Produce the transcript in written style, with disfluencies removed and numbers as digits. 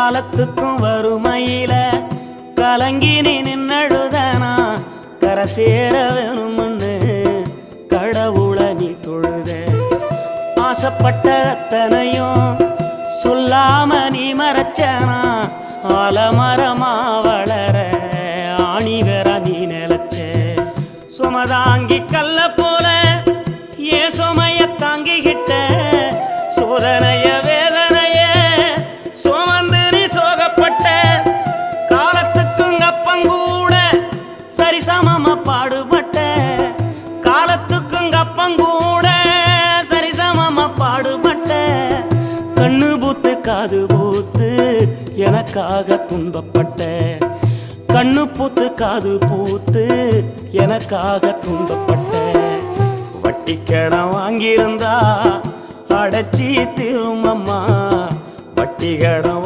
காலத்துக்கும் வறுமையில கலங்கி நீ நின்னழுதனா கரை சேர வேணும்னு கடவுளை நீ தொழுத. ஆசைப்பட்ட அத்தனையும் சொல்லாம நீ மறைச்சனா ஆலமரமா வளர ஆணி வேற நீ நிலச்ச. சுமதாங்கி கல்ல போல ஏ சுமைய தாங்கிக்கிட்ட சோதனைய வேதனைய சுமந்து நீ சோகப்பட்ட. காலத்துக்குங்க அப்பங்கூட சரிசமமா பாடுபட்ட. காலத்துக்குங்க அப்பங்கூட சரிசமமா பாடுபட்ட. கண்ணு பூத்து காது பூத்து எனக்காக துன்பப்பட்ட. கண்ணு பூத்து காது பூத்து எனக்காக துன்பப்பட்ட. வட்டி கடன் வாங்கியிருந்தா அடைச்சி திரும்பம்மா. வட்டி கடன்